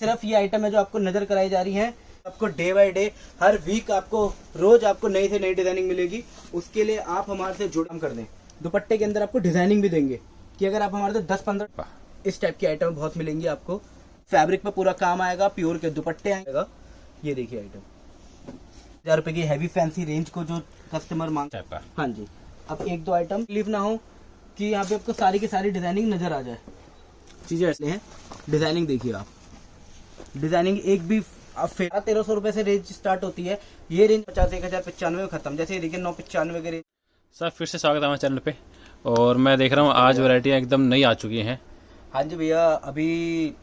सिर्फ ये आइटम है जो आपको नजर कराई जा रही है। आपको डे बाय डे हर वीक आपको रोज आपको नई से नई डिजाइनिंग मिलेगी। उसके लिए आप हमारे से जुड़ाम कर दें। दुपट्टे के अंदर आपको डिजाइनिंग भी देंगे कि अगर आप हमारे से 10-15 इस टाइप की आइटम बहुत मिलेंगी आपको। फैब्रिक पे पूरा काम आएगा, प्योर के दुपट्टे आएगा। ये देखिए आइटम 1000 रुपए की हैवी फैंसी रेंज को जो कस्टमर मांगता है। हाँ जी, अब 1-2 आइटम तकलीफ ना हो कि यहाँ पे आपको सारी की सारी डिजाइनिंग नजर आ जाए। चीजें ऐसे हैं, डिजाइनिंग देखिए आप, डिजाइनिंग एक भी 1300 रुपए से रेंज स्टार्ट होती है। ये रेंज 50, 1095 में खत्म। जैसे ये देखिए 995 के रेंज। सर फिर से स्वागत है हमारे चैनल पे, और मैं देख रहा हूँ आज वैरायटियाँ एकदम नई आ चुकी हैं। हाँ जी भैया, अभी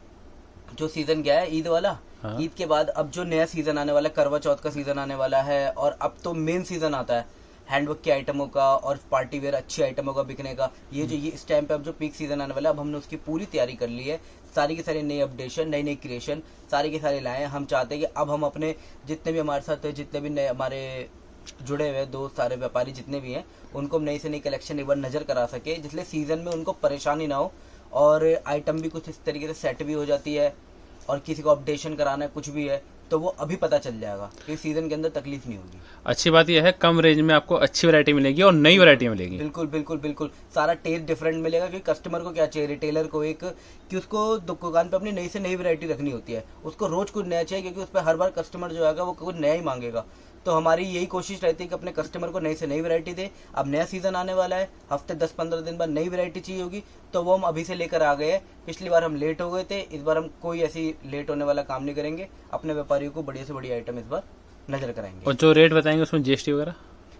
जो सीजन गया है ईद वाला, हाँ। ईद के बाद अब जो नया सीजन आने वाला है, करवा चौथ का सीजन आने वाला है, और अब तो मेन सीजन आता है हैंडवर्क के आइटमों का और पार्टी वेयर अच्छी आइटमों का बिकने का। ये इस टाइम पे अब जो पीक सीजन आने वाला है, अब हमने उसकी पूरी तैयारी कर ली है। सारी की सारी नई अपडेशन, नई नई क्रिएशन सारी की सारी लाए हैं। हम चाहते हैं कि अब हम अपने जितने भी हमारे साथ जितने भी नए हमारे जुड़े हुए दोस्त, सारे व्यापारी जितने भी हैं, उनको हम नई से नई कलेक्शन एक बार नजर करा सके, जिसलिए सीजन में उनको परेशानी ना हो और आइटम भी कुछ इस तरीके से सेट भी हो जाती है। और किसी को अपडेशन कराना है, कुछ भी है तो वो अभी पता चल जाएगा कि सीजन के अंदर तकलीफ नहीं होगी। अच्छी बात यह है कम रेंज में आपको अच्छी वैरायटी मिलेगी और नई वैरायटी मिलेगी। बिल्कुल बिल्कुल बिल्कुल, सारा टेस्ट डिफरेंट मिलेगा। क्योंकि कस्टमर को क्या चाहिए, रिटेलर को एक कि उसको दुकान पे अपनी नई से नई वैरायटी रखनी होती है। उसको रोज कुछ नया चाहिए, क्योंकि उस पर हर बार कस्टमर जो आएगा वो कुछ नया ही मांगेगा। तो हमारी यही कोशिश रहती है कि अपने कस्टमर को नई से नई वैरायटी दे। अब नया सीजन आने वाला है, हफ्ते 10-15 दिन बाद नई वैरायटी चाहिए होगी, तो वो हम अभी से लेकर आ गए हैं। पिछली बार हम लेट हो गए थे, इस बार हम कोई ऐसी लेट होने वाला काम नहीं करेंगे। अपने व्यापारियों को बढ़िया से बढ़िया आइटम इस बार नजर कराएंगे। और जो रेट बताएंगे उसमें जीएसटी वगैरह?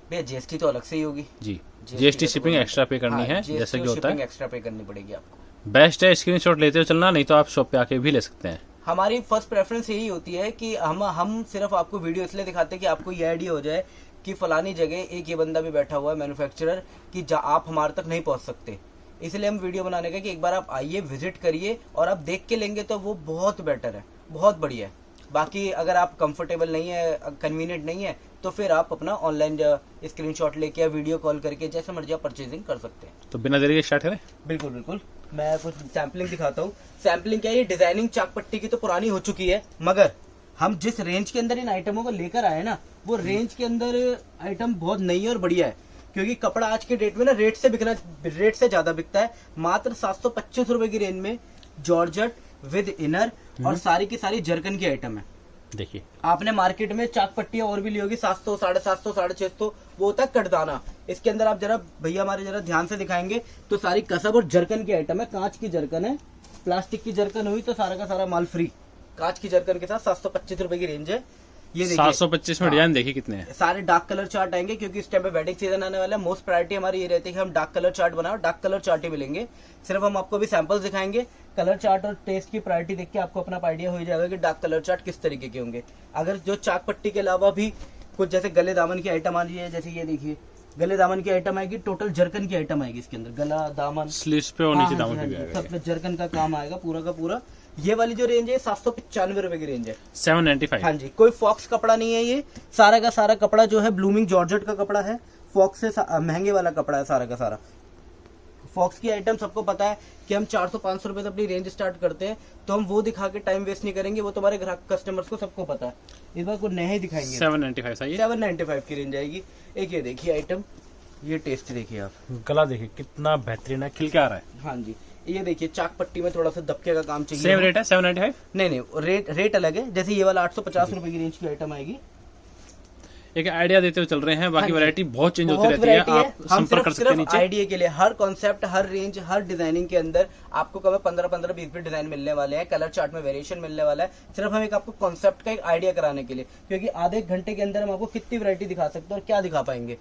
भैया जीएसटी तो अलग से ही होगी जी, जीएसटी शिपिंग एक्स्ट्रा पे करनी है, जैसे कि होता है। एक्स्ट्रा पे करनी पड़ेगी आपको। बेस्ट है स्क्रीनशॉट लेते हुए चलना, नहीं तो आप शॉप पे आके भी ले सकते हैं। हमारी फर्स्ट प्रेफरेंस यही होती है कि हम सिर्फ आपको वीडियो इसलिए दिखाते हैं कि आपको ये आइडिया हो जाए कि फलानी जगह एक ये बंदा भी बैठा हुआ है मैन्युफैक्चरर कि आप हमारे तक नहीं पहुंच सकते। इसलिए हम वीडियो बनाने का कि एक बार आप आइए, विजिट करिए, और आप देख के लेंगे तो वो बहुत बेटर है, बहुत बढ़िया है। बाकी अगर आप कंफर्टेबल नहीं है, कन्वीनियंट नहीं है, तो फिर आप अपना ऑनलाइन स्क्रीनशॉट लेके या वीडियो कॉल करके जैसे मर्जी आप परचेजिंग कर सकते हैं। तो बिना देरी के स्टार्ट करें? बिल्कुल बिल्कुल, मैं कुछ सैम्पलिंग दिखाता हूँ। सैम्पलिंग क्या है, ये डिजाइनिंग चाक पट्टी की तो पुरानी हो चुकी है, मगर हम जिस रेंज के अंदर इन आइटमों को लेकर आए ना, वो रेंज के अंदर आइटम बहुत नई और बढ़िया है। क्योंकि कपड़ा आज के डेट में ना रेट से ज्यादा बिकता है। मात्र 725 रुपए की रेंज में जॉर्जेट विद इनर और सारी की सारी जर्कन की आइटम है। देखिए, आपने मार्केट में चाक पट्टियां और भी ली होगी 700, 750, 650, वो होता है कटदाना। इसके अंदर आप जरा भैया हमारे जरा ध्यान से दिखाएंगे तो सारी कसब और जर्कन की आइटम है। कांच की जर्कन है, प्लास्टिक की जर्कन हुई तो सारा का सारा माल फ्री। कांच की जर्कन के साथ 725 रुपए की रेंज है। ये देखिए 725 में डिजाइन देखिए कितने हैं। सारे डार्क कलर चार्ट आएंगे, क्योंकि इस टाइम पे वेडिंग सीजन आने वाला है। मोस्ट प्रायोरिटी हमारी ये रहती है कि हम डार्क कलर चार्ट बनाओ, डार्क कलर चार्ट ही मिलेंगे। सिर्फ हम आपको भी सैंपल्स दिखाएंगे। कलर चार्ट और टेस्ट की प्रायोरिटी देख के आपको अपना आइडिया हो जाएगा कि डार्क कलर चार्ट किस तरीके के होंगे। अगर जो चाक पट्टी के अलावा भी कुछ जैसे गले दामन की आइटम आ रही है, जैसे ये देखिए गले दामन की आइटम आएगी, टोटल जर्कन की आइटम आएगी इसके अंदर। गला दामन स्लीव्स पे और नीचे दामन पे भी आएगा। सब पे जर्कन का काम आएगा पूरा का पूरा। ये वाली जो रेंज है 795 रुपए की रेंज है, 795। हाँ जी, कोई फॉक्स कपड़ा नहीं है। ये सारा का सारा कपड़ा जो है ब्लूमिंग जॉर्जेट का कपड़ा है। फॉक्स से महंगे वाला कपड़ा है सारा का सारा। फॉक्स की आइटम सबको पता है कि हम 400-500 रुपए से अपनी रेंज स्टार्ट करते हैं, तो हम वो दिखा के टाइम वेस्ट नहीं करेंगे। वो तुम्हारे ग्राहक कस्टमर्स को सबको पता है। इस बार कुछ नया ही दिखाएंगे। 795 सही है। 795 की रेंज आएगी। एक ये देखिए आइटम, ये टेस्ट देखिए आप, गला देखिए कितना बेहतरीन है, खिल के आ रहा है। हाँ जी, ये देखिए चाक पट्टी में थोड़ा सा दबके का काम चाहिए। सेम रेट है 795? नहीं, रेट अलग है। जैसे ये वाला 850 रुपए की रेंज की आइटम आएगी। एक आइडिया देते हुए चल रहे हैं, बाकी वैरायटी बहुत चेंज होती रहती है। आप हम संपर्क कर सकते हैं नीचे। आइडिया के लिए हर कॉन्सेप्ट, हर रेंज, हर डिजाइनिंग के अंदर आपको कभी 15-15, 20 डिजाइन मिलने वाले हैं। कलर चार्ट में वेरिएशन मिलने वाला है। सिर्फ हम एक आपको कॉन्सेप्ट का एक आइडिया कराने के लिए, क्योंकि आधे घंटे के अंदर हम आपको कितनी वैरायटी दिखा सकते हैं और क्या दिखा पाएंगे।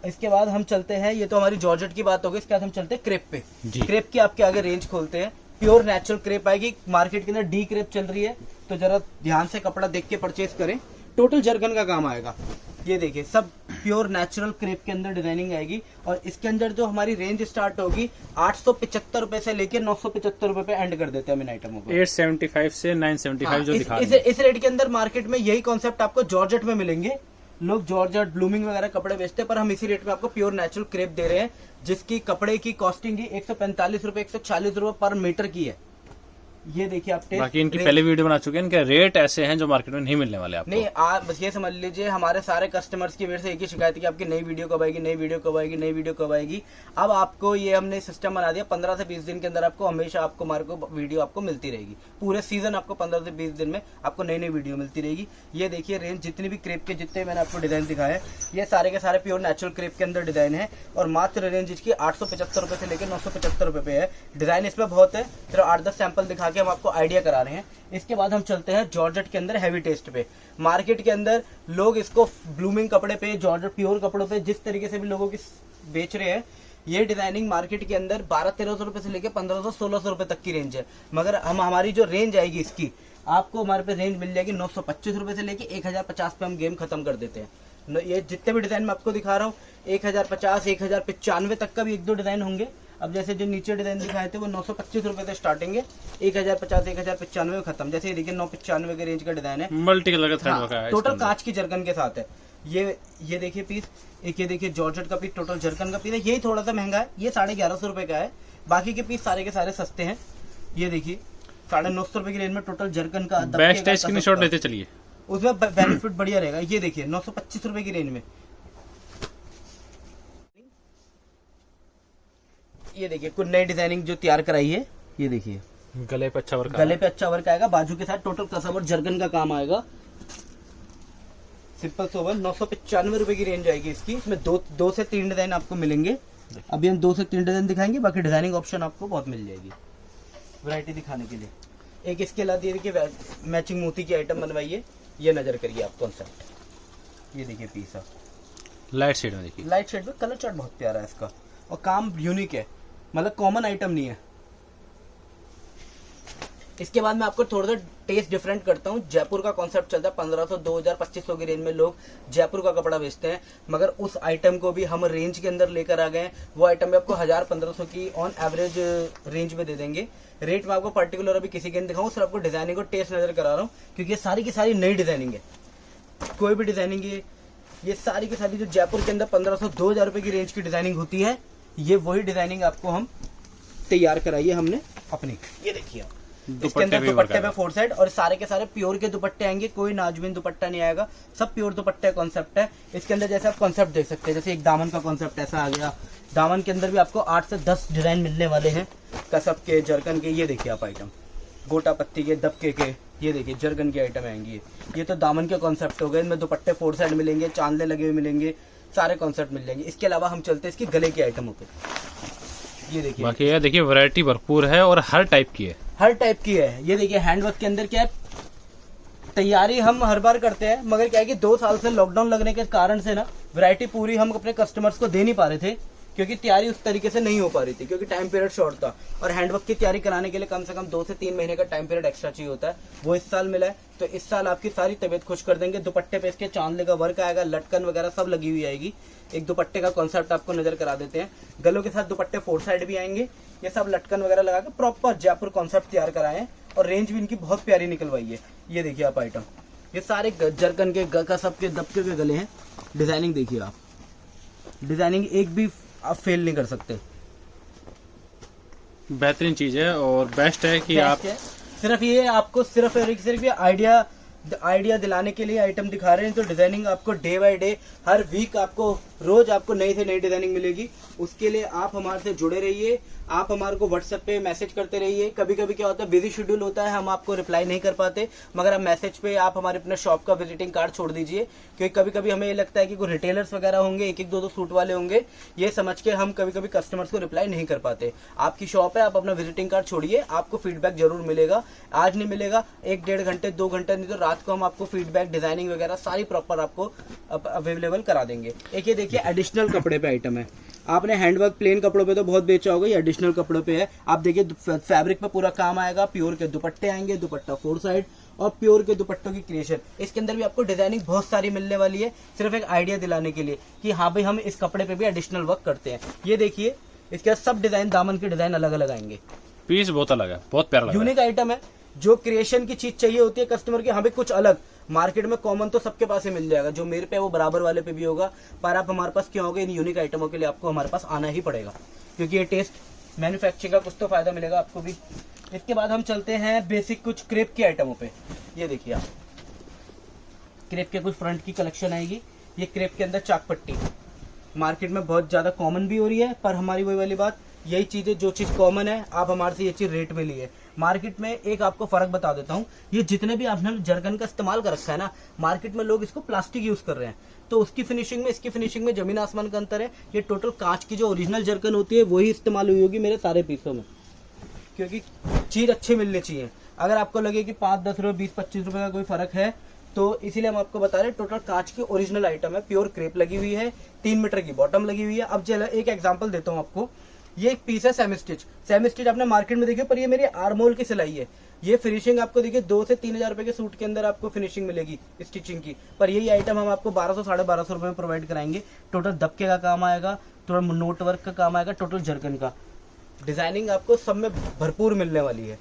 इसके बाद हम चलते हैं, ये तो हमारी जॉर्जेट की बात होगी। इसके बाद हम चलते हैं क्रेप पे। क्रेप की आपके आगे रेंज खोलते हैं। प्योर नेचुरल क्रेप आएगी। मार्केट के अंदर डी क्रेप चल रही है, तो जरा ध्यान से कपड़ा देख के परचेज करें। टोटल जर्गन का काम आएगा। ये देखिए सब प्योर नेचुरल क्रेप के अंदर डिजाइनिंग आएगी। और इसके अंदर जो हमारी रेंज स्टार्ट होगी 875 रुपए से लेकर 975 रुपए पे एंड कर देते हैं हम इन आइटमों को। 875 से 975 जो दिखा रहे हैं। इस रेट के अंदर मार्केट में यही कॉन्सेप्ट आपको जॉर्जेट में मिलेंगे। लोग जॉर्जेट, ब्लूमिंग वगैरह कपड़े बेचते हैं, पर हम इसी रेट में आपको प्योर नेचुरल क्रेप दे रहे हैं, जिसकी कपड़े की कॉस्टिंग ही 145 रुपए 140 रुपए पर मीटर की है। ये देखिए आप टेस्ट। बाकी इनकी पहले वीडियो बना चुके हैं, इनके रेट ऐसे हैं जो मार्केट में नहीं मिलने वाले आपको। नहीं, आप बस ये समझ लीजिए, हमारे सारे कस्टमर्स की मेरे से एक ही शिकायत है कि आपकी नई वीडियो कब आएगी, नई वीडियो कब आएगी, नई वीडियो कब आएगी। अब आपको ये हमने सिस्टम बना दिया, 15 से 20 दिन के अंदर आपको हमेशा आपको वीडियो आपको मिलती रहेगी। पूरे सीजन आपको 15 से 20 दिन में आपको नई नई वीडियो मिलती रहेगी। ये देखिए रेंज, जितनी भी क्रेप के जितने मैंने आपको डिजाइन दिखाए हैं, ये सारे के सारे प्योर नेचुरल क्रेप के अंदर डिजाइन है। और मात्र रेंज इसकी 875 रुपए से लेकर 975 रुपए पे है। डिजाइन इसमें बहुत है, सिर्फ 8-10 सैंपल दिखा के हम आपको आइडिया करा रहे हैं। इसके बाद हम चलते हैं जॉर्जेट के अंदर हैवी टेस्ट पे। मार्केट के अंदर लोग इसको ब्लूमिंग कपड़े पे, जॉर्जेट प्योर कपड़ों पे, जिस तरीके से भी लोगों की बेच रहे हैं, ये डिजाइनिंग मार्केट के अंदर 1200-1300 रुपए से लेकर 1500-1600 रुपए तक की रेंज है। मगर हमारी जो रेंज आएगी इसकी, आपको हमारे पे रेंज मिल जाएगी 925 रुपए से लेके 1050 पे हम गेम खत्म कर देते हैं। ये जितने भी डिजाइन मैं आपको दिखा रहा हूँ, 1050, 1095 तक का भी 1-2 डिजाइन होंगे। अब जैसे जो नीचे डिजाइन दिखाए थे वो 925 रुपए से स्टार्टिंग है, 1050, 1095 में खत्म। जैसे ये देखिए 995 के रेंज का डिजाइन है, मल्टी कलर का थ्रेड वर्क है, टोटल कांच की जरकन के साथ है। ये देखिए पीस, एक ये देखिए जॉर्जेट का पीस, टोटल जरकन का पीस है। यही थोड़ा सा महंगा है, ये 1150 रुपए का है। बाकी के पीस सारे के सारे सस्ते हैं। ये देखिए 950 रुपए की रेंज में टोटल जरकन का बेस्ट है। स्क्रीनशॉट लेते चलिए, उसमें बेनिफिट बढ़िया रहेगा। ये देखिए 925 रुपए की रेंज में, ये देखिए कुछ नई डिजाइनिंग जो तैयार कराई है। ये देखिए गले पे अच्छा वर्क, गले पे अच्छा वर्क आएगा, बाजू के साथ टोटल कसम और जरगन का काम आएगा। सिंपल सोबर 995 रुपए की रेंज आएगी इसकी। इसमें दो से 3 डिजाइन आपको मिलेंगे। अभी हम 2 से 3 डिजाइन दिखाएंगे, बाकी डिजाइनिंग ऑप्शन आपको बहुत मिल जाएगी वैरायटी दिखाने के लिए। एक इसके अलावा ये देखिए मैचिंग मोती की आइटम बनवाई है। ये नजर करिए आप कॉन्सेप्ट, ये देखिए पीस है लाइट शेड में। देखिए लाइट शेड में कलर चार्ट बहुत प्यारा है इसका, और काम यूनिक है, मतलब कॉमन आइटम नहीं है। इसके बाद मैं आपको थोड़ा सा टेस्ट डिफरेंट करता हूँ। जयपुर का कॉन्सेप्ट चलता है, 1500, 2000, 2500 की रेंज में लोग जयपुर का कपड़ा बेचते हैं। मगर उस आइटम को भी हम रेंज के अंदर लेकर आ गए हैं। वो आइटम भी आपको 1000-1500 की ऑन एवरेज रेंज में दे देंगे। रेट में आपको पर्टिकुलर अभी किसी के नहीं दिखाऊं, सिर्फ आपको डिजाइनिंग और टेस्ट नजर करा रहा हूँ, क्योंकि ये सारी की सारी नई डिजाइनिंग है। कोई भी डिजाइनिंग ये सारी की सारी जो जयपुर के अंदर 1500-2000 रुपए की रेंज की डिजाइनिंग होती है, ये वही डिजाइनिंग आपको हम तैयार कराई है हमने अपनी। ये देखिए इसके अंदर दुपट्टे पे 4 साइड, और सारे के सारे प्योर के दुपट्टे आएंगे, कोई नाजमीन दुपट्टा नहीं आएगा, सब प्योर दुपट्टे कॉन्सेप्ट है। इसके अंदर जैसे आप कॉन्सेप्ट देख सकते हैं, जैसे एक दामन का कॉन्सेप्ट ऐसा आ गया। दामन के अंदर भी आपको 8 से 10 डिजाइन मिलने वाले हैं, कसब के, जरकन के। ये देखिए आप आइटम गोटा पत्ती के, दबके के, ये देखिए जरकन की आइटम आएंगी। ये तो दामन के कॉन्सेप्ट हो गए। इनमें दुपट्टे 4 साइड मिलेंगे, चांदले लगे हुए मिलेंगे, सारे कॉन्सेप्ट मिल जाएंगे। इसके अलावा हम चलते हैं इसकी गले की आइटमों पे। ये देखिए, बाकी ये देखिए वैरायटी भरपूर है और हर टाइप की है, हर टाइप की है। ये देखिए हैंडवर्क के अंदर क्या है, तैयारी हम हर बार करते हैं, मगर क्या है कि 2 साल से लॉकडाउन लगने के कारण से ना वैरायटी पूरी हम अपने कस्टमर्स को दे नहीं पा रहे थे, क्योंकि तैयारी उस तरीके से नहीं हो पा रही थी, क्योंकि टाइम पीरियड शॉर्ट था। और हैंडवर्क की तैयारी कराने के लिए कम से कम 2 से 3 महीने का टाइम पीरियड एक्स्ट्रा चाहिए होता है। वो इस साल मिला है, तो इस साल आपकी सारी तबीयत खुश कर देंगे। दुपट्टे पे इसके चांदले का वर्क आएगा, लटकन वगैरह सब लगी हुई आएगी। एक दुपट्टे का कॉन्सेप्ट आपको नजर करा देते हैं। गलों के साथ दुपट्टे 4 साइड भी आएंगे। ये सब लटकन वगैरह लगा के प्रॉपर जयपुर कॉन्सेप्ट तैयार कराए हैं, और रेंज भी इनकी बहुत प्यारी निकलवाई है। ये देखिए आप आइटम, ये सारे जरकन के, कसब के, दबके के गले हैं। डिजाइनिंग देखिए आप, डिजाइनिंग एक भी आप फेल नहीं कर सकते। बेहतरीन चीज है और बेस्ट है कि आप सिर्फ ये आपको सिर्फ ये आइडिया दिलाने के लिए आइटम दिखा रहे हैं। तो डिजाइनिंग आपको डे बाय डे, हर वीक आपको, रोज आपको नई से नई डिजाइनिंग मिलेगी। उसके लिए आप हमारे से जुड़े रहिए, आप हमारे को व्हाट्सएप पे मैसेज करते रहिए। कभी कभी क्या होता है, बिजी शेड्यूल होता है, हम आपको रिप्लाई नहीं कर पाते, मगर आप मैसेज पे आप हमारे अपने शॉप का विजिटिंग कार्ड छोड़ दीजिए, क्योंकि कभी कभी हमें ये लगता है कि कोई रिटेलर्स वगैरह होंगे, एक 2 सूट वाले होंगे, ये समझ के हम कभी कभी कस्टमर्स को रिप्लाई नहीं कर पाते। आपकी शॉप है, आप अपना विजिटिंग कार्ड छोड़िए, आपको फीडबैक जरूर मिलेगा। आज नहीं मिलेगा, 1-1.5 घंटे, 2 घंटे, नहीं तो रात को हम आपको फीडबैक, डिजाइनिंग वगैरह सारी प्रॉपर आपको अवेलेबल करा देंगे। एक ये देखिए एडिशनल कपड़े पे आइटम है। आपने हैंडवर्क प्लेन कपड़ों पे तो बहुत बेचा होगा, ये एडिशनल कपड़ों पे है। आप देखिए फैब्रिक पे पूरा काम आएगा, प्योर के दुपट्टे आएंगे, दुपट्टा 4 साइड, और प्योर के दुपट्टों की क्रिएशन। इसके अंदर भी आपको डिजाइनिंग बहुत सारी मिलने वाली है, सिर्फ एक आइडिया दिलाने के लिए कि हाँ भाई हम इस कपड़े पे भी एडिशनल वर्क करते हैं। ये देखिए इसके सब डिजाइन, दामन के डिजाइन अलग अलग आएंगे। पीस बहुत अलग है, बहुत प्यारा यूनिक आइटम है। जो क्रिएशन की चीज चाहिए होती है कस्टमर की, हाँ भाई कुछ अलग, मार्केट में कॉमन तो सबके पास ही मिल जाएगा, जो मेरे पे है वो बराबर वाले पे भी होगा, पर आप हमारे पास क्यों होगे, इन यूनिक आइटमों के लिए आपको हमारे पास आना ही पड़ेगा, क्योंकि ये टेस्ट मैन्युफैक्चरिंग का कुछ तो फायदा मिलेगा आपको भी। इसके बाद हम चलते हैं बेसिक कुछ क्रेप के आइटमों पे। ये देखिए आप, क्रेप के कुछ फ्रंट की कलेक्शन आएगी। ये क्रेप के अंदर चाक पट्टी मार्केट में बहुत ज्यादा कॉमन भी हो रही है, पर हमारी वही वाली बात, यही चीजें जो चीज कॉमन है आप हमारे से ये चीज रेट में लिए। मार्केट में एक आपको फर्क बता देता हूँ, ये जितने भी आपने जरकन का इस्तेमाल कर रखा है ना, मार्केट में लोग इसको प्लास्टिक यूज कर रहे हैं, तो उसकी फिनिशिंग में इसकी फिनिशिंग में जमीन आसमान का अंतर है। ये टोटल कांच की जो ओरिजिनल जरकन होती है वही इस्तेमाल हुई होगी मेरे सारे पीसों में, क्योंकि चीज अच्छी मिलनी चाहिए। अगर आपको लगे कि 5-10 रुपए 20-25 रुपए का कोई फर्क है, तो इसीलिए हम आपको बता रहे हैं टोटल कांच की ओरिजिनल आइटम है। प्योर क्रेप लगी हुई है, 3 मीटर की बॉटम लगी हुई है। अब चलो एक एग्जांपल देता हूँ आपको। ये एक पीस है सेमी स्टिच। सेमी स्टिच आपने मार्केट में देखी, पर ये मेरी आर्मोल की सिलाई है। ये फिनिशिंग आपको देखिए 2 से 3 हजार रुपए के सूट के अंदर आपको फिनिशिंग मिलेगी स्टिचिंग की, पर यही आइटम हम आपको 1200-1250 रुपए में प्रोवाइड कराएंगे। टोटल दबके का काम आएगा, टोटल नोट वर्क का काम आएगा, टोटल जरकन का डिजाइनिंग आपको सब में भरपूर मिलने वाली है।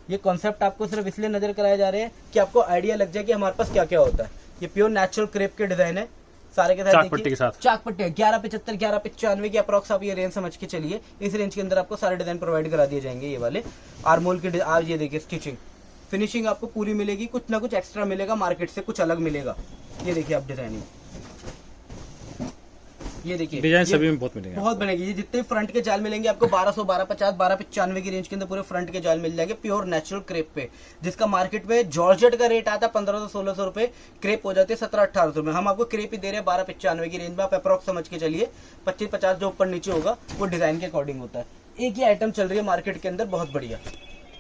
ये कॉन्सेप्ट आपको सिर्फ इसलिए नजर कराए जा रहे हैं कि आपको आइडिया लग जाए कि हमारे पास क्या क्या होता है। ये प्योर नेचुरल क्रेप के डिजाइन है सारे के साथ। चाक पट्टी के साथ, चाक पट्टी 1175 1195 की अप्रॉक्स आप ये रेंज समझ के चलिए। इस रेंज के अंदर आपको सारे डिजाइन प्रोवाइड करा दिए जाएंगे। ये वाले आर्मोल के आज ये देखिए स्टिचिंग फिनिशिंग आपको पूरी मिलेगी, कुछ ना कुछ एक्स्ट्रा मिलेगा, मार्केट से कुछ अलग मिलेगा। ये देखिए आप डिजाइनिंग, ये देखिए डिजाइन सभी में बहुत मिलेंगे, बहुत बनेगी। ये जितने फ्रंट के जाल मिलेंगे आपको 1200 1250 1295 की रेंज के अंदर पूरे फ्रंट के जाल मिल जाएंगे प्योर नेचुरल क्रेप पे, जिसका मार्केट में जॉर्जेट का रेट आता है 1500-1600 रुपए, क्रेप हो जाती है 1700-1800 रुपए। हम आपको क्रेप ही दे रहे हैं 1295 की रेंज में। आप अप्रॉक्स समझ के चलिए 25-50 जो ऊपर नीचे होगा वो डिजाइन के अकॉर्डिंग होता है। एक ही आइटम चल रही है मार्केट के अंदर बहुत बढ़िया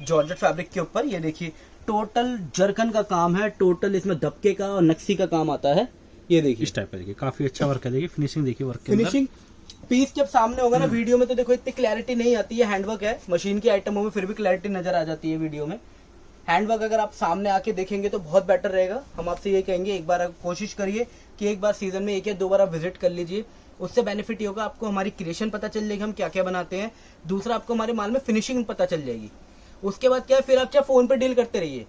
जॉर्जेट फैब्रिक के ऊपर। ये देखिए टोटल जरकन का काम है, टोटल इसमें दबके का और नक्सी का काम आता है। ये देखिए इस टाइप का, देखिए काफी अच्छा वर्क है। देखिए फिनिशिंग देखिए वर्क के अंदर। फिनिशिंग पीस जब सामने होगा ना, वीडियो में तो देखो इतनी क्लैरिटी नहीं आती है, हैंडवर्क है मशीन की आइटमों में, फिर भी क्लैरिटी नजर आ जाती है वीडियो में। हैंडवर्क अगर आप सामने आके देखेंगे तो बहुत बेटर रहेगा। हम आपसे ये कहेंगे एक बार कोशिश करिए कि एक बार सीजन में 1 या 2 बार आप विजिट कर लीजिए। उससे बेनिफिट ये होगा, आपको हमारी क्रिएशन पता चल जाएगी, हम क्या क्या बनाते हैं। दूसरा, आपको हमारे माल में फिनिशिंग पता चल जाएगी। उसके बाद क्या है, फिर आप चाहे फोन पे डील करते रहिए।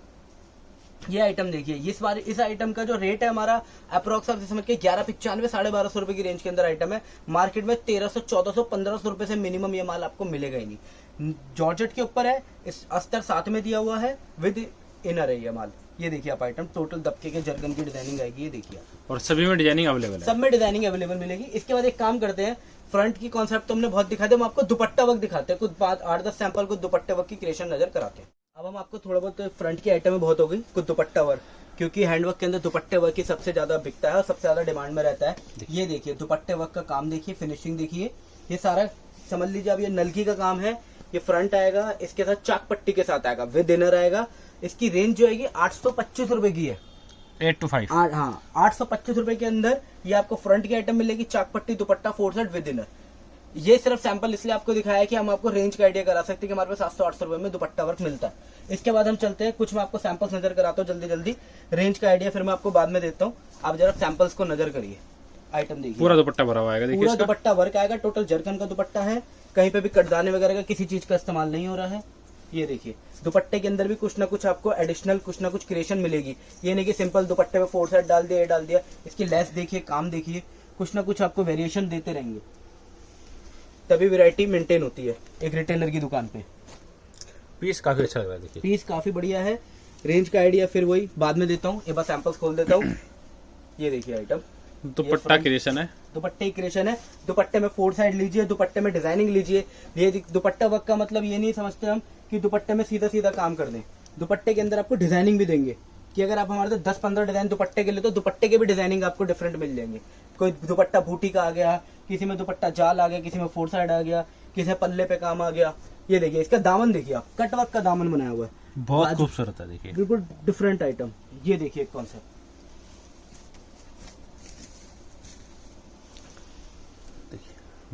ये आइटम देखिए, इस बार इस आइटम का जो रेट है हमारा अप्रोक्स आप समझ के 1195 1250 रुपए की रेंज के अंदर आइटम है। मार्केट में 1300 1400 1500 रुपए से मिनिमम ये माल आपको मिलेगा ही नहीं। जॉर्जेट के ऊपर है, इस अस्तर साथ में दिया हुआ है, विद इनर है ये माल। ये देखिए आप आइटम टोटल दबके के जरकन की डिजाइनिंग आएगी। ये देखिए आप, और सभी में डिजाइनिंग अवेलेबल है, सब में डिजाइनिंग अवेलेबल मिलेगी। इसके बाद एक काम करते हैं, फ्रंट की कॉन्सेप्ट तो हमने बहुत दिखा दिया, हम आपको दुपट्टा वर्क दिखाते हैं। कुछ 8-10 सैंपल को दुपट्टे वर्क की क्रिएशन नजर कराते हैं। अब हम आपको थोड़ा बहुत फ्रंट की आइटम में बहुत हो गई, कुछ दुपट्टा वर्क, क्योंकि हैंडवर्क के अंदर दुपट्टे वर्क की सबसे ज्यादा बिकता है और सबसे ज्यादा डिमांड में रहता है। ये देखिए दुपट्टे वर्क का काम देखिए, फिनिशिंग देखिए। ये सारा समझ लीजिए अब ये नलकी का काम है। ये फ्रंट आएगा, इसके साथ चाक पट्टी के साथ आएगा, विद इनर आएगा। इसकी रेंज जो आएगी 825 रुपए की है, 8 to 5। हाँ 825 रुपए के अंदर ये आपको फ्रंट की आइटम मिलेगी, चाक पट्टी दुपट्टा 4 सेट विद इनर। ये सिर्फ सैंपल इसलिए आपको दिखाया है कि हम आपको रेंज का आइडिया करा सकते हैं कि हमारे पास 700-800 रुपए में दुपट्टा वर्क मिलता है। इसके बाद हम चलते हैं, कुछ मैं आपको सैंपल्स नजर कराता हूँ जल्दी जल्दी, रेंज का आइडिया फिर मैं आपको बाद में देता हूँ। आप जरा सैंपल्स को नजर करिए। आइटम देखिए, पूरा दुपट्टा भरा हुआ है, देखिए पूरा इसका। दुपट्टा वर्क आएगा, टोटल जरकन का दुपट्टा है, कहीं पे भी कटदाने वगैरह का किसी चीज का इस्तेमाल नहीं हो रहा है। ये देखिए दुपट्टे के अंदर भी कुछ ना कुछ आपको एडिशनल कुछ ना कुछ क्रिएशन मिलेगी। ये नहीं कि सिंपल दुपट्टे पे 4 सेट डाल दिया, ये डाल दिया। इसकी लेस देखिए, काम देखिए, कुछ ना कुछ आपको वेरिएशन देते रहेंगे, तभी वैरायटी मेंटेन होती है एक रिटेलर की दुकान पे। पीस काफी अच्छा लग रहा है, देखिए पीस काफी बढ़िया है। रेंज का आइडिया फिर वही बाद में देता हूँ, एक बार सैंपल्स खोल देता हूँ। ये देखिए आइटम दुपट्टा क्रिएशन है, दुपट्टे की क्रिएशन है। दुपट्टे में 4 साइड लीजिए, दुपट्टे में डिजाइनिंग लीजिए। ये दुपट्टा वर्क का मतलब ये नहीं समझते हम कि दुपट्टे में सीधा सीधा काम कर दें। दुपट्टे के अंदर आपको डिजाइनिंग भी देंगे कि अगर आप हमारे से 10-15 डिजाइन दुपट्टे के लिए, तो दुपट्टे के भी डिजाइनिंग आपको डिफरेंट मिल जाएंगे। कोई दुपट्टा बूटी का आ गया, किसी में दुपट्टा जाल आ गया, किसी में 4 साइड आ गया, किसी में पल्ले पे काम आ गया। ये देखिए इसका दामन देखिए आप, कट वर्क का दामन बनाया हुआ है, बहुत खूबसूरत है। देखिए बिल्कुल डिफरेंट आइटम। ये देखिए कॉन्सेप्ट,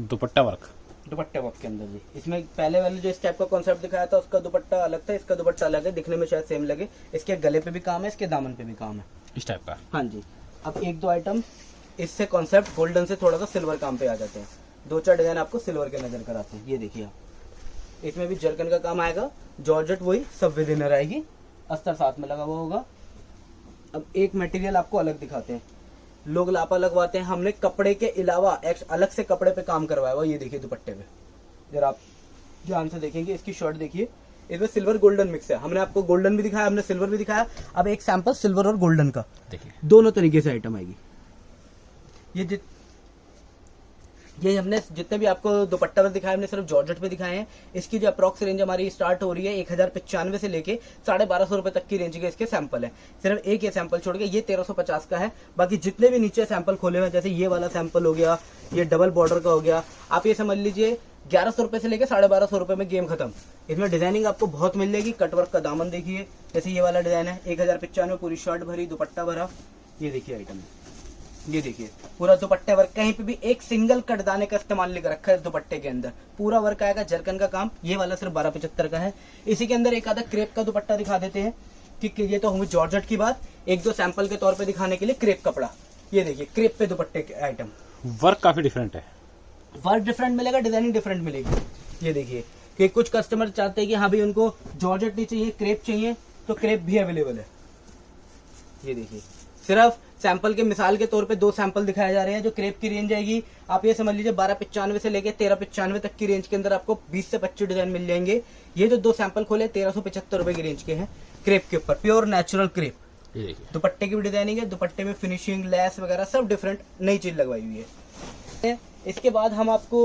दुपट्टा वर्क, दुपट्टे वर्क के अंदर जी। इसमें पहले वाले जो इस टाइप का कॉन्सेप्ट दिखाया था उसका दुपट्टा अलग था, इसका दुपट्टा अलग है, दिखने में शायद सेम लगे। इसके गले पे भी काम है, इसके दामन पे भी काम है, इस टाइप का। हाँ जी। अब 1-2 आइटम इससे कॉन्सेप्ट गोल्डन से थोड़ा सा सिल्वर काम पे आ जाते हैं। 2-4 डिजाइन आपको सिल्वर के नजर कराते हैं। ये देखिए आप, इसमें भी जरकन का काम आएगा, जॉर्जेट वही सब विद इनर आएगी, अस्तर साथ में लगा हुआ होगा। अब एक मटेरियल आपको अलग दिखाते हैं, लोग लापा लगवाते हैं, हमने कपड़े के अलावा अलग से कपड़े पे काम करवाया हुआ। ये देखिए दुपट्टे पे, जरा आप ध्यान से देखेंगे, इसकी शर्ट देखिए, इसमें सिल्वर गोल्डन मिक्स है। हमने आपको गोल्डन भी दिखाया, हमने सिल्वर भी दिखाया। अब एक सैंपल सिल्वर और गोल्डन का, देखिए दोनों तरीके से आइटम आएगी। ये हमने जितने भी आपको दुपट्टा पर दिखाया, हमने सिर्फ जॉर्जेट पे दिखाए हैं। इसकी जो अप्रॉक्स रेंज हमारी स्टार्ट हो रही है 1095 से लेके 1250 रुपए तक की रेंज के इसके सैंपल है। सिर्फ एक ये सैंपल छोड़ के ये 1350 का है। बाकी जितने भी नीचे सैंपल खोले हुए हैं, जैसे ये वाला सैंपल हो गया, ये डबल बॉर्डर का हो गया, आप ये समझ लीजिए 1100 रुपए से लेके 1250 रुपए में गेम खत्म। इसमें डिजाइनिंग आपको बहुत मिल जाएगी। कटवर्क का दामन देखिए, जैसे ये वाला डिजाइन है 1095 पूरी शर्ट भरी, दुपट्टा भरा। ये देखिए आइटम है, ये देखिए पूरा दुपट्टे वर्क, कहीं पे भी एक सिंगल कटदाने का इस्तेमाल नहीं कर रखा है दुपट्टे के अंदर, पूरा वर्क आएगा जरकन का काम। ये वाला सिर्फ 1275 का है। इसी के अंदर एक आधा क्रेप का दुपट्टा दिखा देते हैं कि ये तो होंगे जॉर्जेट की बात, एक दो सैंपल के तौर पे दिखाने के लिए क्रेप कपड़ा। ये देखिए क्रेप पे दुपट्टे के आइटम, वर्क काफी डिफरेंट है, वर्क डिफरेंट मिलेगा, डिजाइनिंग डिफरेंट मिलेगी। ये देखिए कि कुछ कस्टमर चाहते हैं कि हाँ भाई उनको जॉर्जेट नहीं चाहिए, क्रेप चाहिए, तो क्रेप भी अवेलेबल है। ये देखिए सिर्फ सैंपल के मिसाल के तौर पे 2 सैंपल दिखाए जा रहे हैं। जो क्रेप की रेंज आएगी आप ये समझ लीजिए 1295 से लेके 1395 तक की रेंज के अंदर आपको 20 से 25 डिजाइन मिल जाएंगे। ये जो 2 सैंपल खोले 1375 रुपए की रेंज के हैं, क्रेप के ऊपर प्योर नेचुरल क्रेप। ये देखिए दुपट्टे की भी डिजाइनिंग है, दुपट्टे में फिनिशिंग, लेस वगैरह सब डिफरेंट नई चीज लगवाई हुई है। इसके बाद हम आपको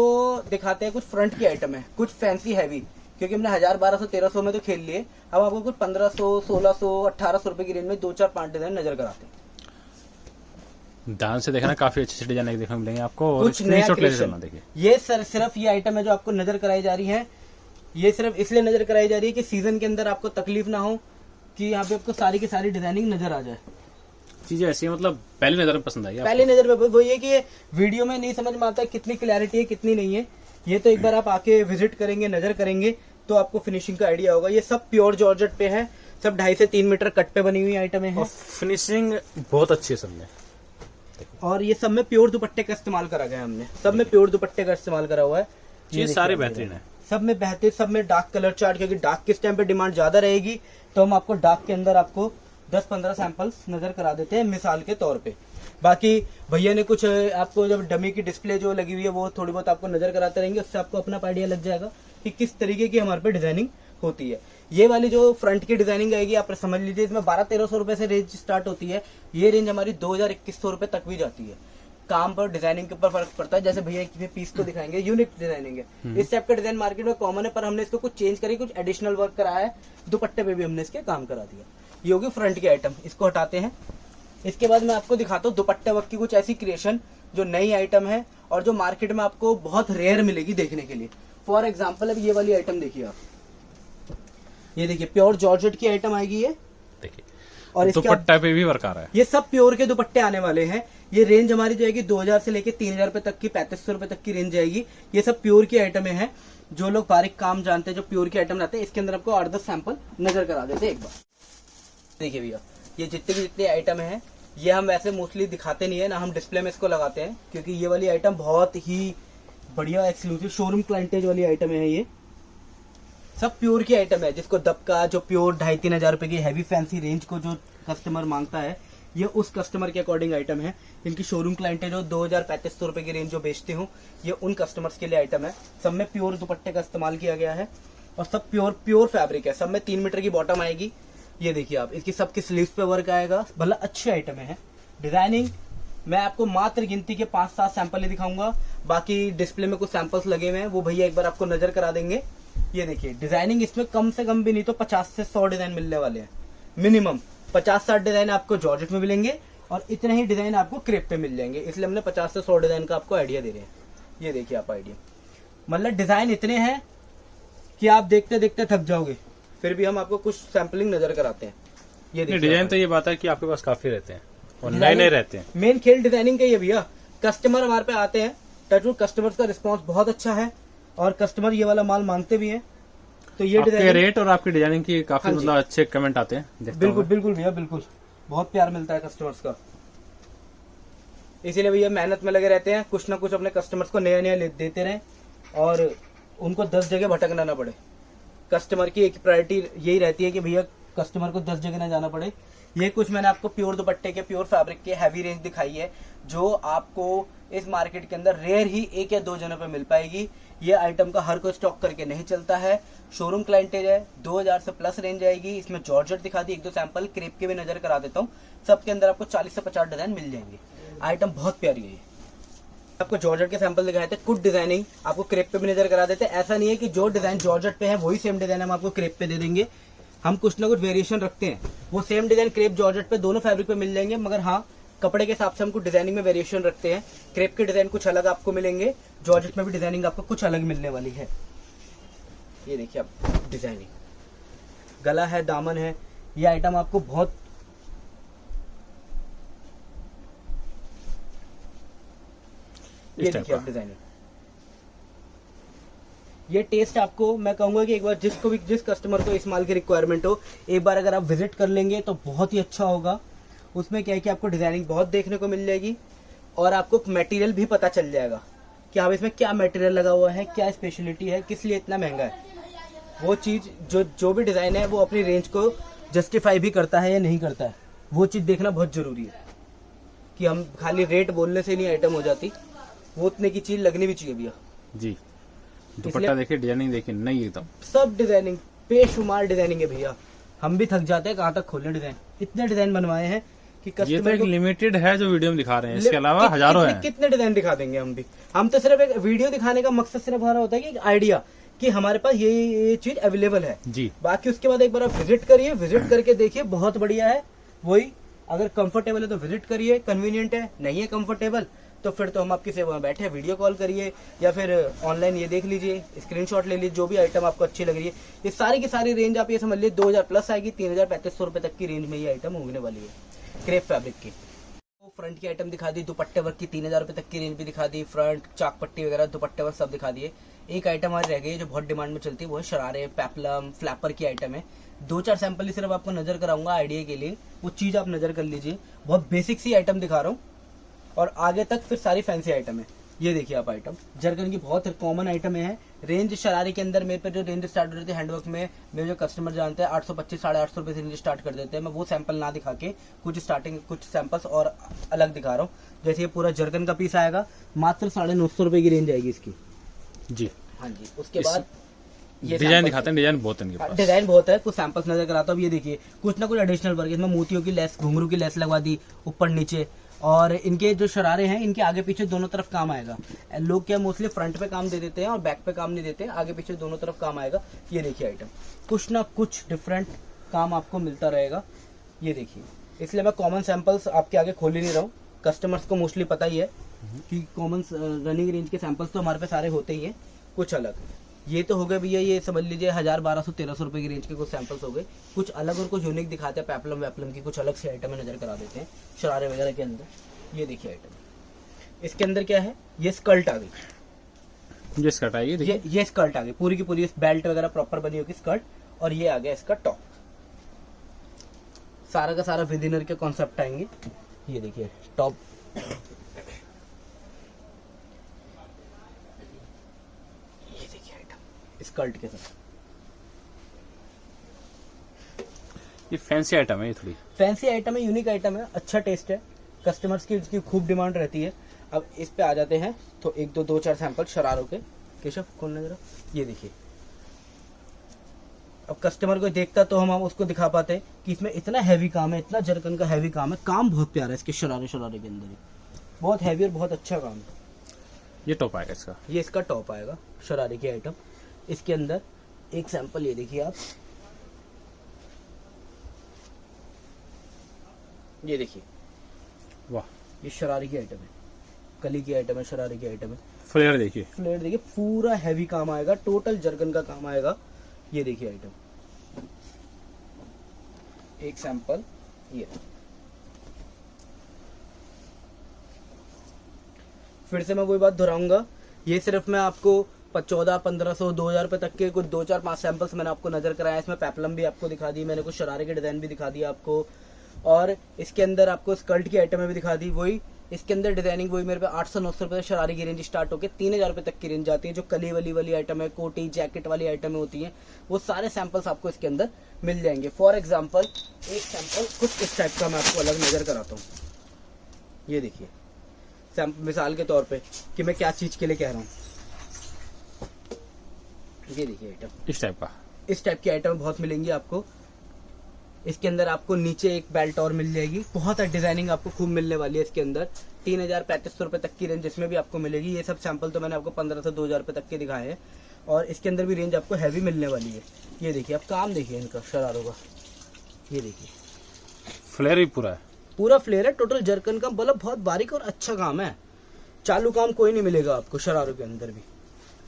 दिखाते हैं कुछ फ्रंट की आइटम है, कुछ फैंसी हैवी, क्योंकि हमने 1000, 1200, 1300 में तो खेल लिए। अब आपको कुछ 1500, 1600, 1800 रुपए की रेंज में 2, 4, 5 डिजाइन नजर कराते हैं। ध्यान से देखना, काफी अच्छे डिजाइन देखने को मिलेंगे आपको। और कुछ नया स्क्रीनशॉट ले क्रिएशन। लेना। देखिए ये सिर्फ ये आइटम है जो आपको नजर कराई जा रही है। ये सिर्फ इसलिए नजर कराई जा रही है कि सीजन के अंदर आपको तकलीफ ना हो, कि यहाँ पे आपको सारी की सारी डिजाइनिंग नजर आ जाए। चीजें ऐसी हैं, मतलब पहली नजर में पसंद आई आपको? पहली नजर पे वो ये कि ये वीडियो में नहीं समझ में आता है कितनी क्लैरिटी है कितनी नहीं है। ये तो एक बार आप आके विजिट करेंगे, नजर करेंगे तो आपको फिनिशिंग का आइडिया होगा। ये सब प्योर जॉर्जेट पे है, सब 2.5 से 3 मीटर कट पे बनी हुई आइटमें हैं। और फिनिशिंग बहुत अच्छी है सब में। और ये सब में प्योर दुपट्टे का इस्तेमाल करा गया है हमने, सब में प्योर दुपट्टे का इस्तेमाल करा हुआ है। ये सारे बेहतरीन है, सब में बेहतरीन, सब में डार्क कलर चार्ट, क्योंकि डार्क किस टाइम पे डिमांड ज्यादा रहेगी तो हम आपको डार्क के अंदर आपको 10-15 सैंपल्स नजर करा देते हैं मिसाल के तौर पे। बाकी भैया ने कुछ आपको जब डमी की डिस्प्ले जो लगी हुई है वो थोड़ी बहुत आपको नजर कराते रहेंगे, उससे आपको अपना आइडिया लग जाएगा कि किस तरीके की हमारे पे डिजाइनिंग होती है। ये वाली जो फ्रंट की डिजाइनिंग आएगी आप समझ लीजिए इसमें 1200-1300 रुपए से रेंज स्टार्ट होती है। ये रेंज हमारी 2000-2100 रुपए तक भी जाती है। काम पर डिजाइनिंग के ऊपर फर्क पड़ता है। जैसे भैया एक पीस को दिखाएंगे, यूनिक डिजाइनिंग है, इस टाइप का डिजाइन मार्केट में कॉमन है, पर हमने इसको कुछ चेंज करी, कुछ एडिशनल वर्क कराया है, दुपट्टे पे भी हमने इसके काम करा दिया। ये होगी फ्रंट की आइटम, इसको हटाते हैं। इसके बाद मैं आपको दिखाता हूँ दुपट्टे वर्क की कुछ ऐसी क्रिएशन जो नई आइटम है और जो मार्केट में आपको बहुत रेयर मिलेगी देखने के लिए। फॉर एग्जाम्पल अब ये वाली आइटम देखिए आप, ये देखिए प्योर जॉर्जेट की आइटम आएगी ये, देखिए और दुपट्टा पे भी वर्क आ रहा है। ये सब प्योर के दुपट्टे आने वाले हैं। ये रेंज हमारी जाएगी 2000 से लेके 3000 रुपए तक की, 3500 रुपए तक की रेंज जाएगी। ये सब प्योर की आइटमें हैं। जो लोग बारीक काम जानते हैं, जो प्योर की आइटम लाते हैं, इसके अंदर आपको 8-10 सैंपल नजर करा देते हैं एक बार। देखिए भैया ये जितने आइटम है ये हम वैसे मोस्टली दिखाते नहीं है ना, हम डिस्प्ले में इसको लगाते हैं, क्योंकि ये वाली आइटम बहुत ही बढ़िया एक्सक्लूसिव शोरूम क्लाइंटेज वाली आइटम है। ये सब प्योर की आइटम है, जिसको दबका जो प्योर 2,500-3 हजार रुपए की हैवी फैंसी रेंज को जो कस्टमर मांगता है, ये उस कस्टमर के अकॉर्डिंग आइटम है। इनकी शोरूम क्लाइंट है जो 2000-3500 रुपए की रेंज जो बेचते हूँ, ये उन कस्टमर्स के लिए आइटम है। सब में प्योर दुपट्टे का इस्तेमाल किया गया है और सब प्योर फैब्रिक है। सब में 3 मीटर की बॉटम आएगी। ये देखिए आप, इसकी सबकी स्लीव्स पे वर्क आएगा। भला अच्छी आइटम है। डिजाइनिंग मैं आपको मात्र गिनती के 5-7 सैंपल ही दिखाऊंगा, बाकी डिस्प्ले में कुछ सैंपल्स लगे हुए हैं, वो भैया एक बार आपको नजर करा देंगे। ये देखिए डिजाइनिंग इसमें कम से कम भी नहीं तो 50 से 100 डिजाइन मिलने वाले हैं। मिनिमम 50-60 डिजाइन आपको जॉर्जेट में मिलेंगे और इतने ही डिजाइन आपको क्रेप पे मिल जाएंगे, इसलिए हमने 50 से 100 डिजाइन का आपको आइडिया दे रहे हैं। ये देखिए आप आइडिया, मतलब डिजाइन इतने हैं कि आप देखते देखते थक जाओगे, फिर भी हम आपको कुछ सैंपलिंग नजर कराते हैं। ये देखिए डिजाइन तो ये बात है कि आपके पास काफी रहते हैं और नए नए रहते हैं। मेन खेल डिजाइनिंग का ही है भैया। कस्टमर हमारे पे आते हैं, टचवुड कस्टमर्स का रिस्पांस बहुत अच्छा है और कस्टमर ये वाला माल मांगते भी हैं। तो ये आपके रेट और आपकी डिजाइनिंग की काफी हाँ मतलब अच्छे कमेंट आते हैं। बिल्कुल बिल्कुल भैया, बिल्कुल बहुत प्यार मिलता है कस्टमर्स का। इसीलिए भैया मेहनत में लगे रहते हैं, कुछ ना कुछ अपने कस्टमर्स को नया नया देते रहें और उनको 10 जगह भटकना ना पड़े। कस्टमर की एक प्रायोरिटी यही रहती है कि भैया कस्टमर को 10 जगह ना जाना पड़े। ये कुछ मैंने आपको प्योर दुपट्टे के, प्योर फैब्रिक के हैवी रेंज दिखाई है, जो आपको इस मार्केट के अंदर रेयर ही 1 या 2 जनों पे मिल पाएगी। ये आइटम का हर कोई स्टॉक करके नहीं चलता है। शोरूम क्लाइंटेज है, 2000 से प्लस रेंज आएगी। इसमें जॉर्जेट दिखा दी, 1-2 सैंपल क्रेप के भी नजर करा देता हूँ। सबके अंदर आपको 40 से 50 डिजाइन मिल जाएंगे। आइटम बहुत प्यारी है। आपको जॉर्जेट के सैंपल दिखाए थे, कुछ डिजाइनिंग आपको क्रेप पे भी नजर करा देते हैं। ऐसा नहीं है कि जो डिजाइन जॉर्जेट पे है वही सेम डिजाइन हम आपको क्रेप पे दे देंगे। हम कुछ ना कुछ वेरिएशन रखते हैं। वो सेम डिजाइन क्रेप जॉर्जेट पे दोनों फैब्रिक पे मिल जाएंगे, मगर हाँ कपड़े के हिसाब से हम कुछ डिजाइनिंग में वेरिएशन रखते हैं। क्रेप के डिजाइन कुछ अलग आपको मिलेंगे, जॉर्जेट में भी डिजाइनिंग आपको कुछ अलग मिलने वाली है। ये देखिए आप डिजाइनिंग, गला है, दामन है। ये आइटम आपको बहुत ये देखिए आप डिजाइनिंग। ये टेस्ट आपको मैं कहूंगा कि एक बार जिस कस्टमर को इस माल की रिक्वायरमेंट हो, एक बार अगर आप विजिट कर लेंगे तो बहुत ही अच्छा होगा। उसमें क्या है कि आपको डिजाइनिंग बहुत देखने को मिल जाएगी और आपको मटेरियल भी पता चल जाएगा कि हाँ इसमें क्या मटेरियल लगा हुआ है, क्या स्पेशलिटी है, किस लिए इतना महंगा है। वो चीज जो भी डिजाइन है वो अपनी रेंज को जस्टिफाई भी करता है या नहीं करता है, वो चीज देखना बहुत जरूरी है। कि हम खाली रेट बोलने से नहीं आइटम हो जाती, वो उतने की चीज लगनी भी चाहिए भैया जी। दुपट्टा देखिए, डिजाइनिंग देखिए, नहीं एकदम सब डिजाइनिंग बेशुमार डिजाइनिंग है भैया। हम भी थक जाते हैं कहाँ तक खोलने डिजाइन। इतने डिजाइन बनवाए हैं कि ये तो कस्टमर एक को लिमिटेड है जो वीडियो में दिखा रहे हैं, इसके अलावा हजारों हैं। कितने डिजाइन दिखा देंगे हम भी। हम तो सिर्फ एक वीडियो दिखाने का मकसद सिर्फ हमारा होता है कि एक आइडिया कि हमारे पास ये चीज अवेलेबल है जी। बाकी उसके बाद एक बार आप विजिट करिए, विजिट करके देखिए, बहुत बढ़िया है। वही अगर कंफर्टेबल है तो विजिट करिए, कन्वीनियंट है, नहीं है कंफर्टेबल तो फिर तो हम आपकी सेवा में बैठे, वीडियो कॉल करिए या फिर ऑनलाइन ये देख लीजिए, स्क्रीनशॉट ले लीजिए, जो भी आइटम आपको अच्छी लग रही है। ये सारी की सारी रेंज आप ये समझ लीजिए 2000 प्लस आएगी। 3000-3500 रुपए तक की रेंज में ये आइटम होने वाली है क्रेप फैब्रिक की। फ्रंट की आइटम दिखा दी, दुपट्टे वर्क की 3000 रुपए तक की रेंज भी दिखा दी, फ्रंट चाक पट्टी वगैरह दुपट्टे वर्क सब दिखा दिए। एक आइटम आज रह गई जो बहुत डिमांड में चलती है, वो है शरारे, पेपलम, फ्लैपर की आइटम है। 2-4 सैंपल ही सिर्फ आपको नजर कराऊंगा आइडिया के लिए, वो चीज आप नजर कर लीजिए। बहुत बेसिक सी आइटम दिखा रहा हूँ और आगे तक फिर सारी फैंसी आइटम है। ये देखिए आप आइटम जरकन की बहुत कॉमन आइटम है। रेंज शरारे के अंदर मेरे पे जो रेंज स्टार्ट हो रही थी हैंडवर्क में, मेरे जो कस्टमर जानते हैं 825-850 रुपए से रेंज स्टार्ट कर देते हैं। मैं वो सैंपल ना दिखा के कुछ सैंपल्स और अलग दिखा रहा हूँ। जैसे ये पूरा जरकन का पीस आएगा, मात्र 950 रुपए की रेंज आएगी इसकी जी। हाँ जी। उसके बाद ये डिजाइन दिखाते हैं, डिजाइन बहुत है इनके पास, डिजाइन बहुत है। कुछ सैंपल्स नजर कराता हूँ। ये देखिए कुछ ना कुछ एडिशनल वर्क, इसमें मोतियों की लेस, घुंघरू की लेस लगवा दी ऊपर नीचे। और इनके जो शरारे हैं इनके आगे पीछे दोनों तरफ काम आएगा। लोग क्या मोस्टली फ्रंट पे काम दे देते हैं और बैक पे काम नहीं देते, आगे पीछे दोनों तरफ काम आएगा। ये देखिए आइटम कुछ ना कुछ डिफरेंट काम आपको मिलता रहेगा। ये देखिए, इसलिए मैं कॉमन सैंपल्स आपके आगे खोल ही नहीं रहा हूँ। कस्टमर्स को मोस्टली पता ही है कि कॉमन रनिंग रेंज के सैंपल्स तो हमारे पे सारे होते ही हैं, कुछ अलग। ये तो हो गए भैया, ये समझ लीजिए 1000, 1200, 1300 रुपए की रेंज के कुछ सैंपल्स हो गए। कुछ अलग और कुछ यूनिक दिखाते हैं, पेपलम वेपलम की कुछ अलग से आइटम नजर करा देते हैं शरारे वगैरह के अंदर। ये देखिए आइटम, इसके अंदर क्या है, ये स्कर्ट आ गई, ये स्कर्ट आएगी, ये स्कर्ट आ गई पूरी की पूरी, बेल्ट वगैरह प्रॉपर बनी होगी स्कर्ट, और ये आ गया इसका टॉप। सारा का सारा विद इनर के कॉन्सेप्ट आएंगे। ये देखिए टॉप, स्कर्ट के साथ। ये फैंसी आइटम है, ये थोड़ी फैंसी आइटम है, यूनिक आइटम है, अच्छा टेस्ट है, कस्टमर्स की इसकी खूब डिमांड रहती है। अब इस पे आ जाते हैं तो 1-2-4 सैंपल शरारों के। केशव खोलना जरा, ये देखिए। अब कस्टमर को देखता तो हम उसको दिखा पाते कि इसमें इतना हैवी काम है, इतना जरकन का हैवी काम है, काम बहुत प्यारा है इसके शरारे के अंदर, बहुत हैवी और बहुत अच्छा काम है। ये टॉप आएगा इसका, ये इसका टॉप आएगा शरारे की आइटम। इसके अंदर एक सैंपल ये देखिए आप, ये देखिए, वाह, ये शरारे की आइटम है, कली की आइटम है, शरारे की आइटम है। फ्लेयर देखिए, फ्लेयर देखिए, पूरा हैवी काम आएगा, टोटल जरगन का काम आएगा। ये देखिए आइटम, एक सैंपल ये। फिर से मैं वही बात दोहराऊंगा, ये सिर्फ मैं आपको 1400, 1500, 2000 रुपए तक के कुछ 2-4-5 सैंपल्स मैंने आपको नजर कराया। इसमें पेपलम भी आपको दिखा दी मैंने, कुछ शरारे के डिजाइन भी दिखा दिया आपको, और इसके अंदर आपको स्कर्ट की आइटमें भी दिखा दी। वही इसके अंदर डिजाइनिंग वही मेरे पे 800-900 रुपए शरारे की रेंज स्टार्ट होकर 3000 रुपए तक की रेंज जाती है। जो कली वाली आइटम है, कोटी जैकेट वाली आइटमें होती हैं, वो सारे सैंपल्स आपको इसके अंदर मिल जाएंगे। फॉर एग्जाम्पल एक सैंपल कुछ इस टाइप का मैं आपको अलग नजर कराता हूँ। ये देखिए, मिसाल के तौर पे कि मैं क्या चीज के लिए कह रहा हूँ। ये देखिए आइटम इस टाइप की आइटम बहुत मिलेंगी आपको। इसके अंदर आपको नीचे एक बेल्ट और मिल जाएगी, बहुत डिजाइनिंग आपको खूब मिलने वाली है इसके अंदर। 3000-3500 रुपए तक की रेंज इसमें भी आपको मिलेगी। ये सब सैंपल तो मैंने आपको 15 से 2000 रुपए तक के दिखाए हैं, और इसके अंदर भी रेंज आपको हैवी मिलने वाली है। ये देखिए, आप काम देखिए इनका शरारों का, ये देखिए फ्लेयर भी पूरा फ्लेयर है। टोटल जरकन का मतलब बहुत बारीक और अच्छा काम है। चालू काम कोई नहीं मिलेगा आपको शरारों के अंदर भी।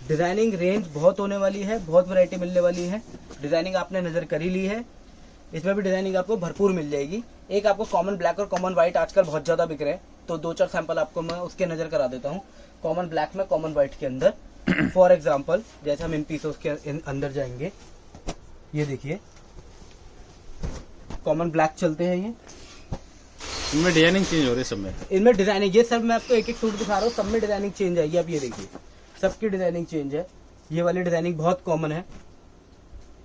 डिजाइनिंग रेंज बहुत होने वाली है, बहुत वैरायटी मिलने वाली है। डिजाइनिंग आपने नजर कर ही ली है, इसमें भी डिजाइनिंग आपको भरपूर मिल जाएगी। एक आपको कॉमन ब्लैक और कॉमन व्हाइट आजकल बहुत ज्यादा बिक रहे हैं, तो 2-4 सैंपल आपको मैं उसके नजर करा देता हूँ। कॉमन ब्लैक में कॉमन व्हाइट के अंदर फॉर एग्जाम्पल जैसे हम इन पीसों के अंदर जाएंगे, ये देखिए कॉमन ब्लैक चलते हैं। ये इनमें डिजाइनिंग चेंज हो रही है सब में। इनमें डिजाइनिंग, ये सब मैं आपको एक एक सूट दिखा रहा हूँ, सब में डिजाइनिंग चेंज आएगी। आप ये देखिए, सबकी डिजाइनिंग चेंज है। ये वाली डिजाइनिंग बहुत कॉमन है,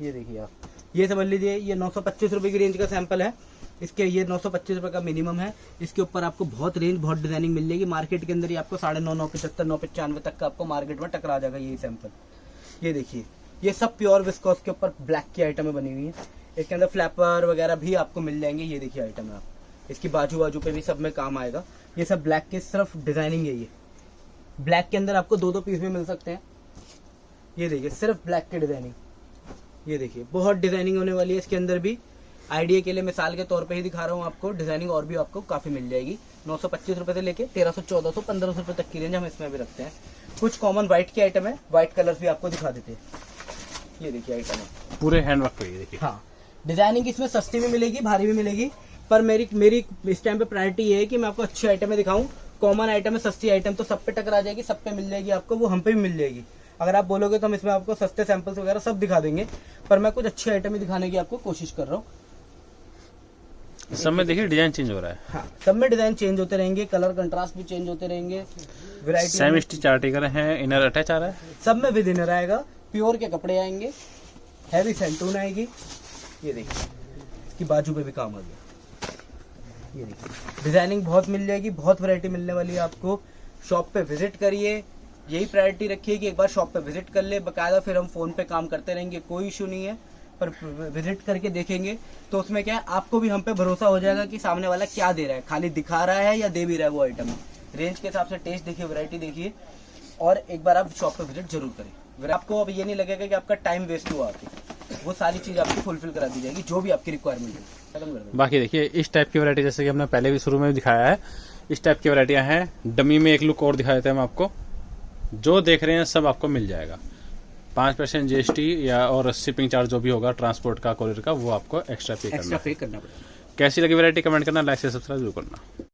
ये देखिए आप। ये समझ लीजिए ये 925 रुपए की रेंज का सैंपल है। इसके ये 925 रुपए का मिनिमम है। इसके ऊपर आपको बहुत रेंज, बहुत डिजाइनिंग मिल जाएगी। मार्केट के अंदर ही आपको 9.5, 975, 995 तक का आपको मार्केट में टकरा जाएगा यही सैंपल। ये देखिए, ये सब प्योर विस्कोस के ऊपर ब्लैक की आइटमें बनी हुई है। इसके अंदर फ्लैपर वगैरह भी आपको मिल जाएंगे। ये देखिए आइटम है, आप इसकी बाजू पे भी सब में काम आएगा। ये सब ब्लैक के सिर्फ डिजाइनिंग है। ये ब्लैक के अंदर आपको 2-2 पीस भी मिल सकते हैं। ये देखिए सिर्फ ब्लैक की डिजाइनिंग, ये देखिए बहुत डिजाइनिंग होने वाली है इसके अंदर भी। आइडिया के लिए मिसाल के तौर पे ही दिखा रहा हूँ आपको। डिजाइनिंग और भी आपको काफी मिल जाएगी। 925 रुपए से लेके 1300, 1400, 1500 रुपए तक की रेंज हम इसमें भी रखते हैं। कुछ कॉमन व्हाइट के आइटम है, व्हाइट कलर्स भी आपको दिखा देते हैं। ये देखिए आइटम है पूरे हैंडवर्क पे, ये देखिए। हाँ, डिजाइनिंग इसमें सस्ती भी मिलेगी, भारी भी मिलेगी, पर मेरी इस टाइम पे प्रायोरिटी ये है कि मैं आपको अच्छी आइटम दिखाऊं। कॉमन आइटम है, सस्ती आइटम तो सब पे टकरा जाएगी, सब पे मिल जाएगी आपको, वो हम पे भी मिल जाएगी। अगर आप बोलोगे तो हम इसमें आपको सस्ते सैंपल्स वगैरह सब दिखा देंगे, पर मैं कुछ अच्छी आइटम ही दिखाने की आपको कोशिश कर रहा हूँ। सब में देखिए डिजाइन चेंज हो रहा है। हाँ, सब में डिजाइन चेंज होते रहेंगे, कलर कंट्रास्ट भी चेंज होते रहेंगे। वैरायटी सेम स्टिच आर्टिकल है, इनर अटैच आ रहा है, सब में विद इनर आएगा। प्योर के कपड़े आएंगे, हैवी सेंटून आएगी। ये देखिए इसकी बाजू पे भी काम आ गया। ये देखिए डिजाइनिंग बहुत मिल जाएगी, बहुत वैरायटी मिलने वाली है आपको। शॉप पे विजिट करिए, यही प्रायोरिटी रखिए कि एक बार शॉप पे विजिट कर ले। बकायदा फिर हम फोन पे काम करते रहेंगे, कोई इशू नहीं है, पर विजिट करके देखेंगे तो उसमें क्या है, आपको भी हम पे भरोसा हो जाएगा कि सामने वाला क्या दे रहा है, खाली दिखा रहा है या दे भी रहा है वो आइटम। रेंज के हिसाब से टेस्ट देखिए, वैरायटी देखिए, और एक बार आप शॉप पे विजिट जरूर करें। आपको अब ये नहीं लगेगा कि आपका टाइम वेस्ट हुआ आके, वो सारी चीज आपकी फुलफिल करा दी जाएगी, जो भी आपकी रिक्वायरमेंट है। खत्म कर देंगे। बाकी देखिए इस टाइप की वैरायटी, जैसे कि हमने पहले भी शुरू में दिखाया है, इस टाइप की वैरायटियां हैं। डमी में एक लुक और दिखा देते हैं हम आपको। जो देख रहे हैं सब आपको मिल जाएगा। 5% GST या और शिपिंग चार्ज जो भी होगा ट्रांसपोर्ट का, कोरियर का, वो आपको एक्स्ट्रा पे करना पड़ेगा। कैसी लगी वैरायटी कमेंट करना, लाइक से सब्सक्राइब जरूर करना।